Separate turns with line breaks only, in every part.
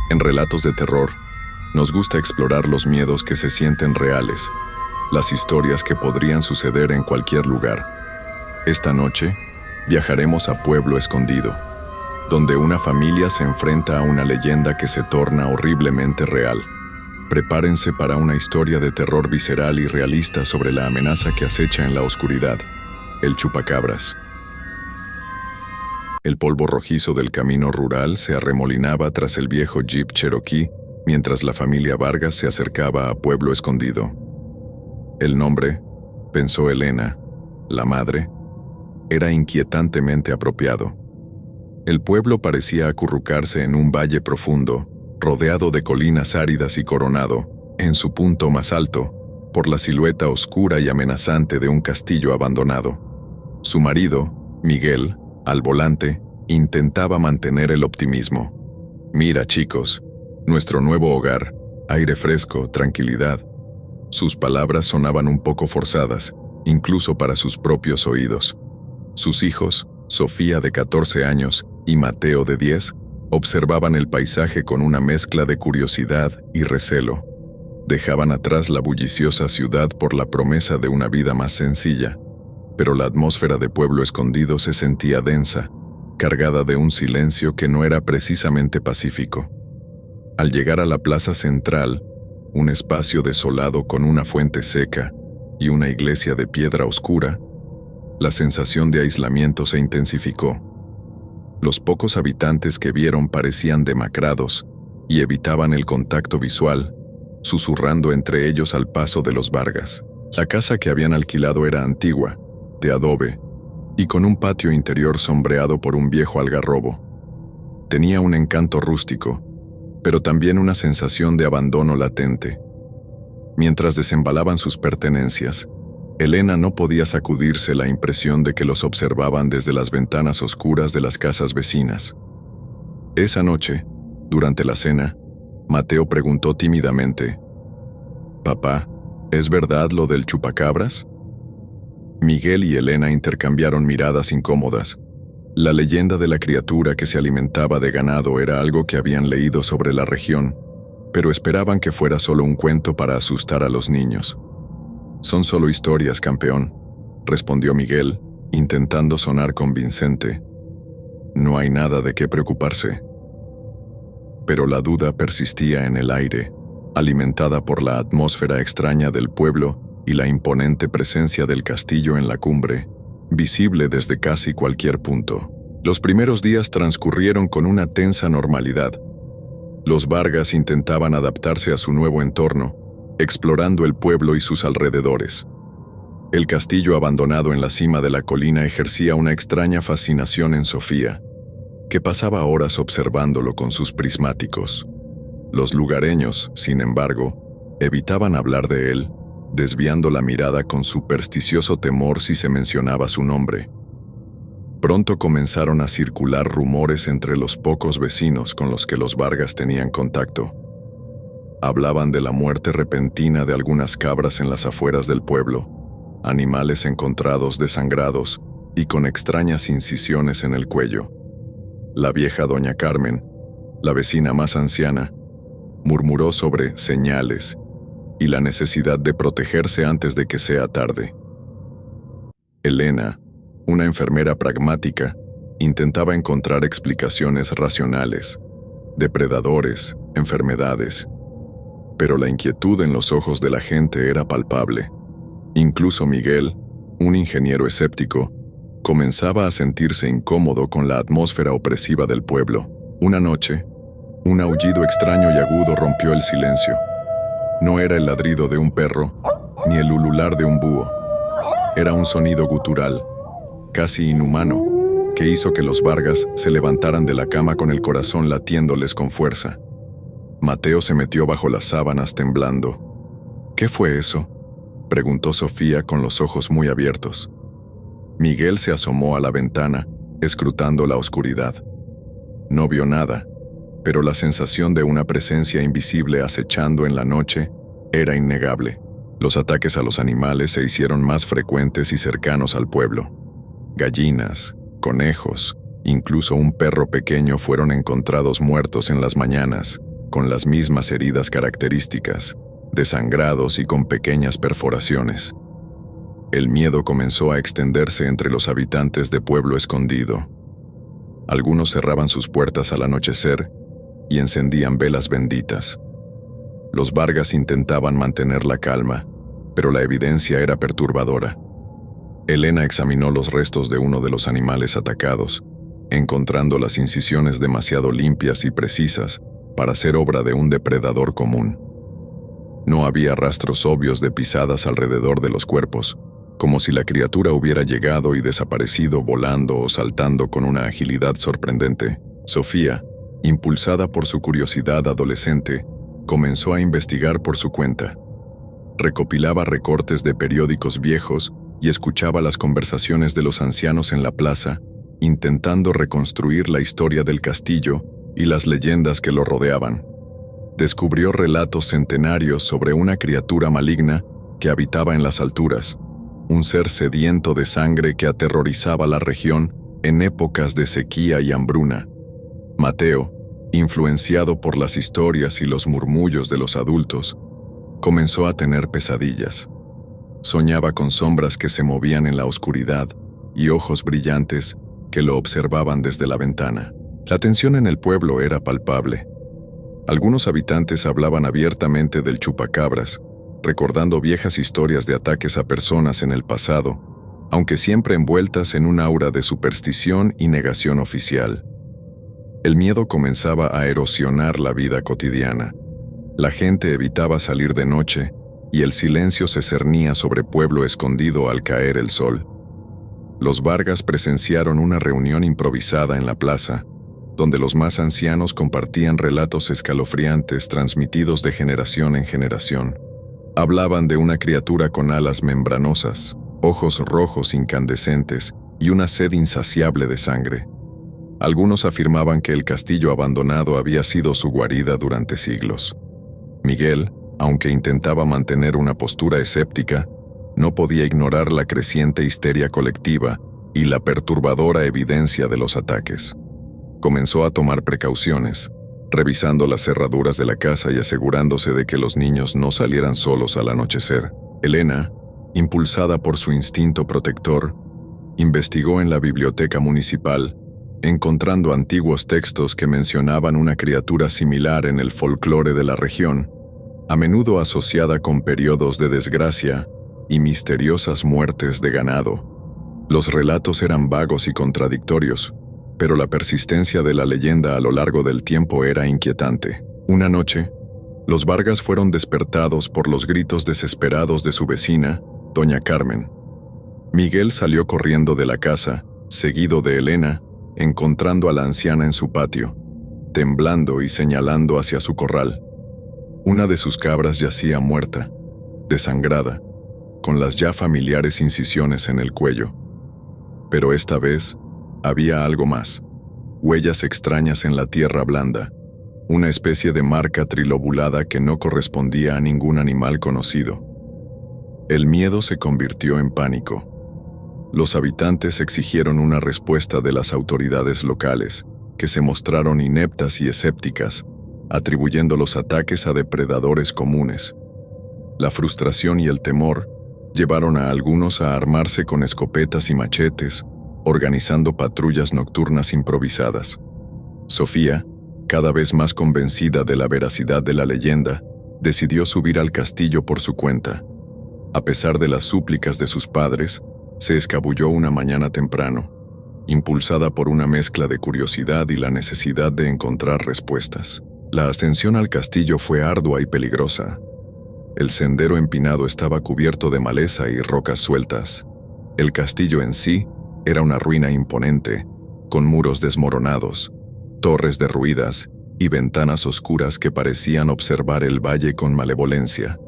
En Relatos de Terror, nos gusta explorar los miedos que se sienten reales, las historias que podrían suceder en cualquier lugar. Esta noche, viajaremos a Pueblo Escondido, donde una familia se enfrenta a una leyenda que se torna horriblemente real. Prepárense para una historia de terror visceral y realista sobre la amenaza que acecha en la oscuridad, el chupacabras. El polvo rojizo del camino rural se arremolinaba tras el viejo Jeep Cherokee mientras la familia Vargas se acercaba a Pueblo Escondido. El nombre, pensó Elena, la madre, era inquietantemente apropiado. El pueblo parecía acurrucarse en un valle profundo, rodeado de colinas áridas y coronado, en su punto más alto, por la silueta oscura y amenazante de un castillo abandonado. Su marido, Miguel, al volante, intentaba mantener el optimismo. «Mira, chicos, nuestro nuevo hogar, aire fresco, tranquilidad». Sus palabras sonaban un poco forzadas, incluso para sus propios oídos. Sus hijos, Sofía de 14 años y Mateo de 10, observaban el paisaje con una mezcla de curiosidad y recelo. Dejaban atrás la bulliciosa ciudad por la promesa de una vida más sencilla, pero la atmósfera de Pueblo Escondido se sentía densa, cargada de un silencio que no era precisamente pacífico. Al llegar a la plaza central, un espacio desolado con una fuente seca y una iglesia de piedra oscura, la sensación de aislamiento se intensificó. Los pocos habitantes que vieron parecían demacrados y evitaban el contacto visual, susurrando entre ellos al paso de los Vargas. La casa que habían alquilado era antigua, de adobe, y con un patio interior sombreado por un viejo algarrobo. Tenía un encanto rústico, pero también una sensación de abandono latente. Mientras desembalaban sus pertenencias, Elena no podía sacudirse la impresión de que los observaban desde las ventanas oscuras de las casas vecinas. Esa noche, durante la cena, Mateo preguntó tímidamente: «Papá, ¿es verdad lo del chupacabras?». Miguel y Elena intercambiaron miradas incómodas. La leyenda de la criatura que se alimentaba de ganado era algo que habían leído sobre la región, pero esperaban que fuera solo un cuento para asustar a los niños. «Son solo historias, campeón», respondió Miguel, intentando sonar convincente. «No hay nada de qué preocuparse». Pero la duda persistía en el aire, alimentada por la atmósfera extraña del pueblo y la imponente presencia del castillo en la cumbre, visible desde casi cualquier punto. Los primeros días transcurrieron con una tensa normalidad. Los Vargas intentaban adaptarse a su nuevo entorno, explorando el pueblo y sus alrededores. El castillo abandonado en la cima de la colina ejercía una extraña fascinación en Sofía, que pasaba horas observándolo con sus prismáticos. Los lugareños, sin embargo, evitaban hablar de él, desviando la mirada con supersticioso temor si se mencionaba su nombre. Pronto comenzaron a circular rumores entre los pocos vecinos con los que los Vargas tenían contacto. Hablaban de la muerte repentina de algunas cabras en las afueras del pueblo, animales encontrados desangrados y con extrañas incisiones en el cuello. La vieja doña Carmen, la vecina más anciana, murmuró sobre señales y la necesidad de protegerse antes de que sea tarde. Elena, una enfermera pragmática, intentaba encontrar explicaciones racionales: depredadores, enfermedades. Pero la inquietud en los ojos de la gente era palpable. Incluso Miguel, un ingeniero escéptico, comenzaba a sentirse incómodo con la atmósfera opresiva del pueblo. Una noche, un aullido extraño y agudo rompió el silencio. No era el ladrido de un perro, ni el ulular de un búho. Era un sonido gutural, casi inhumano, que hizo que los Vargas se levantaran de la cama con el corazón latiéndoles con fuerza. Mateo se metió bajo las sábanas temblando. «¿Qué fue eso?», preguntó Sofía con los ojos muy abiertos. Miguel se asomó a la ventana, escrutando la oscuridad. No vio nada, pero la sensación de una presencia invisible acechando en la noche era innegable. Los ataques a los animales se hicieron más frecuentes y cercanos al pueblo. Gallinas, conejos, incluso un perro pequeño fueron encontrados muertos en las mañanas, con las mismas heridas características, desangrados y con pequeñas perforaciones. El miedo comenzó a extenderse entre los habitantes de Pueblo Escondido. Algunos cerraban sus puertas al anochecer y encendían velas benditas. Los Vargas intentaban mantener la calma, pero la evidencia era perturbadora. Elena examinó los restos de uno de los animales atacados, encontrando las incisiones demasiado limpias y precisas para ser obra de un depredador común. No había rastros obvios de pisadas alrededor de los cuerpos, como si la criatura hubiera llegado y desaparecido volando o saltando con una agilidad sorprendente. Sofía, impulsada por su curiosidad adolescente, comenzó a investigar por su cuenta. Recopilaba recortes de periódicos viejos y escuchaba las conversaciones de los ancianos en la plaza, intentando reconstruir la historia del castillo y las leyendas que lo rodeaban. Descubrió relatos centenarios sobre una criatura maligna que habitaba en las alturas, un ser sediento de sangre que aterrorizaba la región en épocas de sequía y hambruna. Mateo, influenciado por las historias y los murmullos de los adultos, comenzó a tener pesadillas. Soñaba con sombras que se movían en la oscuridad y ojos brillantes que lo observaban desde la ventana. La tensión en el pueblo era palpable. Algunos habitantes hablaban abiertamente del chupacabras, recordando viejas historias de ataques a personas en el pasado, aunque siempre envueltas en un aura de superstición y negación oficial. El miedo comenzaba a erosionar la vida cotidiana. La gente evitaba salir de noche y el silencio se cernía sobre Pueblo Escondido al caer el sol. Los Vargas presenciaron una reunión improvisada en la plaza, donde los más ancianos compartían relatos escalofriantes transmitidos de generación en generación. Hablaban de una criatura con alas membranosas, ojos rojos incandescentes y una sed insaciable de sangre. Algunos afirmaban que el castillo abandonado había sido su guarida durante siglos. Miguel, aunque intentaba mantener una postura escéptica, no podía ignorar la creciente histeria colectiva y la perturbadora evidencia de los ataques. Comenzó a tomar precauciones, revisando las cerraduras de la casa y asegurándose de que los niños no salieran solos al anochecer. Elena, impulsada por su instinto protector, investigó en la biblioteca municipal, encontrando antiguos textos que mencionaban una criatura similar en el folclore de la región, a menudo asociada con periodos de desgracia y misteriosas muertes de ganado. Los relatos eran vagos y contradictorios, pero la persistencia de la leyenda a lo largo del tiempo era inquietante. Una noche, los Vargas fueron despertados por los gritos desesperados de su vecina, doña Carmen. Miguel salió corriendo de la casa, seguido de Elena, encontrando a la anciana en su patio, temblando y señalando hacia su corral. Una de sus cabras yacía muerta, desangrada, con las ya familiares incisiones en el cuello. Pero esta vez había algo más, huellas extrañas en la tierra blanda, una especie de marca trilobulada que no correspondía a ningún animal conocido. El miedo se convirtió en pánico. Los habitantes exigieron una respuesta de las autoridades locales, que se mostraron ineptas y escépticas, atribuyendo los ataques a depredadores comunes. La frustración y el temor llevaron a algunos a armarse con escopetas y machetes, organizando patrullas nocturnas improvisadas. Sofía, cada vez más convencida de la veracidad de la leyenda, decidió subir al castillo por su cuenta. A pesar de las súplicas de sus padres, se escabulló una mañana temprano, impulsada por una mezcla de curiosidad y la necesidad de encontrar respuestas. La ascensión al castillo fue ardua y peligrosa. El sendero empinado estaba cubierto de maleza y rocas sueltas. El castillo en sí era una ruina imponente, con muros desmoronados, torres derruidas y ventanas oscuras que parecían observar el valle con malevolencia.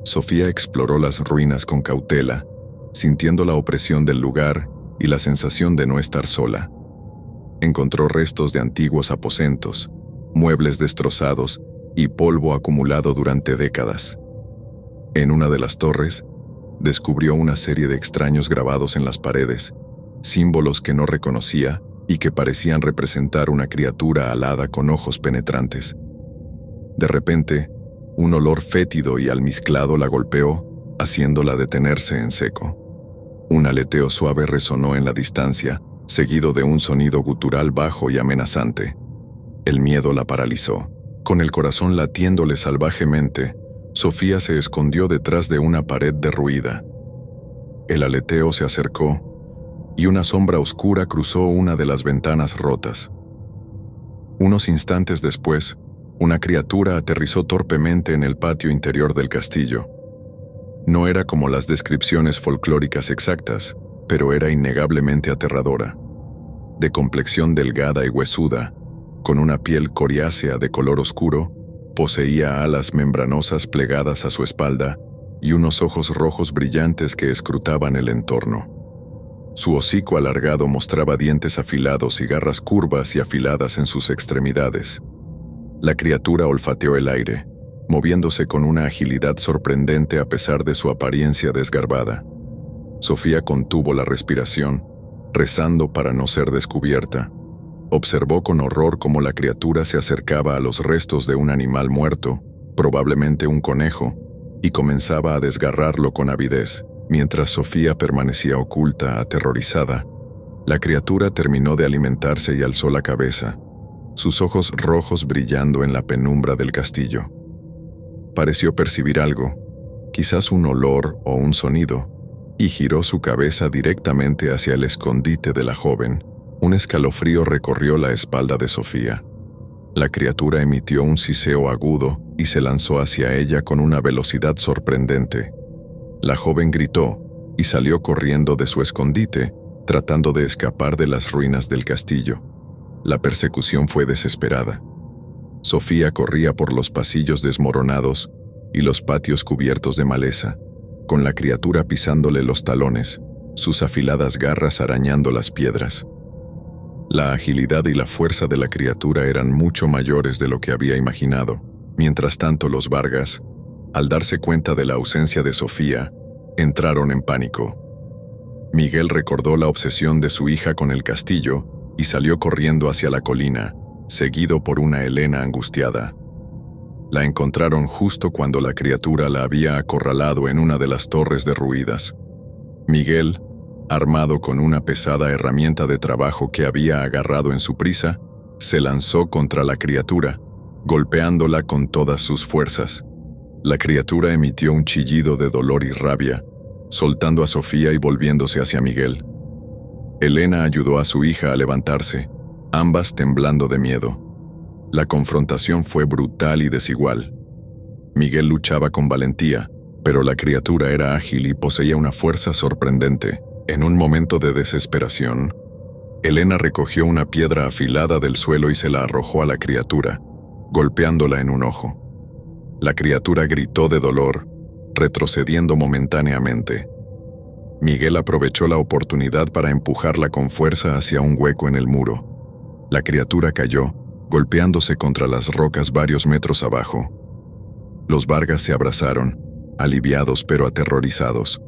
Sofía exploró las ruinas con cautela, sintiendo la opresión del lugar y la sensación de no estar sola. Encontró restos de antiguos aposentos, muebles destrozados y polvo acumulado durante décadas. En una de las torres, descubrió una serie de extraños grabados en las paredes, símbolos que no reconocía y que parecían representar una criatura alada con ojos penetrantes. De repente, un olor fétido y almizclado la golpeó, haciéndola detenerse en seco. Un aleteo suave resonó en la distancia, seguido de un sonido gutural bajo y amenazante. El miedo la paralizó. Con el corazón latiéndole salvajemente, Sofía se escondió detrás de una pared derruida. El aleteo se acercó, y una sombra oscura cruzó una de las ventanas rotas. Unos instantes después, una criatura aterrizó torpemente en el patio interior del castillo. No era como las descripciones folclóricas exactas, pero era innegablemente aterradora. De complexión delgada y huesuda, con una piel coriácea de color oscuro, poseía alas membranosas plegadas a su espalda y unos ojos rojos brillantes que escrutaban el entorno. Su hocico alargado mostraba dientes afilados y garras curvas y afiladas en sus extremidades. La criatura olfateó el aire, moviéndose con una agilidad sorprendente a pesar de su apariencia desgarbada. Sofía contuvo la respiración, rezando para no ser descubierta. Observó con horror cómo la criatura se acercaba a los restos de un animal muerto, probablemente un conejo, y comenzaba a desgarrarlo con avidez. Mientras Sofía permanecía oculta, aterrorizada, la criatura terminó de alimentarse y alzó la cabeza, sus ojos rojos brillando en la penumbra del castillo. Pareció percibir algo, quizás un olor o un sonido, y giró su cabeza directamente hacia el escondite de la joven. Un escalofrío recorrió la espalda de Sofía. La criatura emitió un siseo agudo y se lanzó hacia ella con una velocidad sorprendente. La joven gritó y salió corriendo de su escondite, tratando de escapar de las ruinas del castillo. La persecución fue desesperada. Sofía corría por los pasillos desmoronados y los patios cubiertos de maleza, con la criatura pisándole los talones, sus afiladas garras arañando las piedras. La agilidad y la fuerza de la criatura eran mucho mayores de lo que había imaginado. Mientras tanto, los Vargas, al darse cuenta de la ausencia de Sofía, entraron en pánico. Miguel recordó la obsesión de su hija con el castillo y salió corriendo hacia la colina, seguido por una Elena angustiada. La encontraron justo cuando la criatura la había acorralado en una de las torres derruidas. Miguel, armado con una pesada herramienta de trabajo que había agarrado en su prisa, se lanzó contra la criatura, golpeándola con todas sus fuerzas. La criatura emitió un chillido de dolor y rabia, soltando a Sofía y volviéndose hacia Miguel. Elena ayudó a su hija a levantarse, ambas temblando de miedo. La confrontación fue brutal y desigual. Miguel luchaba con valentía, pero la criatura era ágil y poseía una fuerza sorprendente. En un momento de desesperación, Elena recogió una piedra afilada del suelo y se la arrojó a la criatura, golpeándola en un ojo. La criatura gritó de dolor, retrocediendo momentáneamente. Miguel aprovechó la oportunidad para empujarla con fuerza hacia un hueco en el muro. La criatura cayó, golpeándose contra las rocas varios metros abajo. Los Vargas se abrazaron, aliviados pero aterrorizados.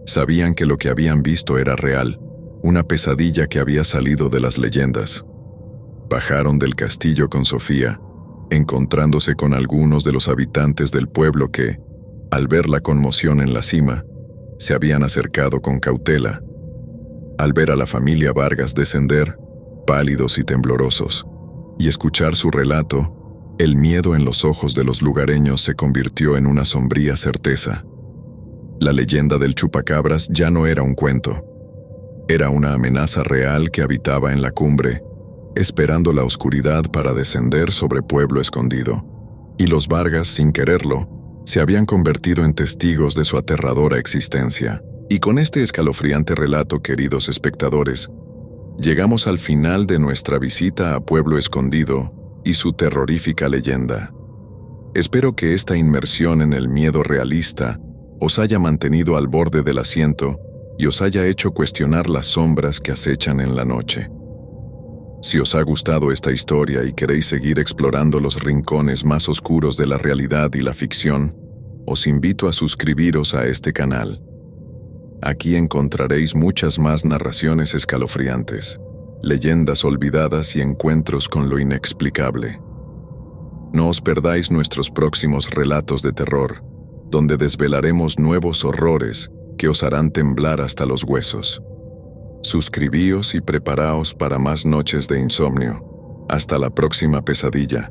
Sabían que lo que habían visto era real, una pesadilla que había salido de las leyendas. Bajaron del castillo con Sofía, encontrándose con algunos de los habitantes del pueblo que, al ver la conmoción en la cima, se habían acercado con cautela. Al ver a la familia Vargas descender, pálidos y temblorosos, y escuchar su relato, el miedo en los ojos de los lugareños se convirtió en una sombría certeza. La leyenda del chupacabras ya no era un cuento. Era una amenaza real que habitaba en la cumbre, esperando la oscuridad para descender sobre Pueblo Escondido. Y los Vargas, sin quererlo, se habían convertido en testigos de su aterradora existencia. Y con este escalofriante relato, queridos espectadores, llegamos al final de nuestra visita a Pueblo Escondido y su terrorífica leyenda. Espero que esta inmersión en el miedo realista os haya mantenido al borde del asiento y os haya hecho cuestionar las sombras que acechan en la noche. Si os ha gustado esta historia y queréis seguir explorando los rincones más oscuros de la realidad y la ficción, os invito a suscribiros a este canal. Aquí encontraréis muchas más narraciones escalofriantes, leyendas olvidadas y encuentros con lo inexplicable. No os perdáis nuestros próximos relatos de terror, donde desvelaremos nuevos horrores que os harán temblar hasta los huesos. Suscribíos y preparaos para más noches de insomnio. Hasta la próxima pesadilla.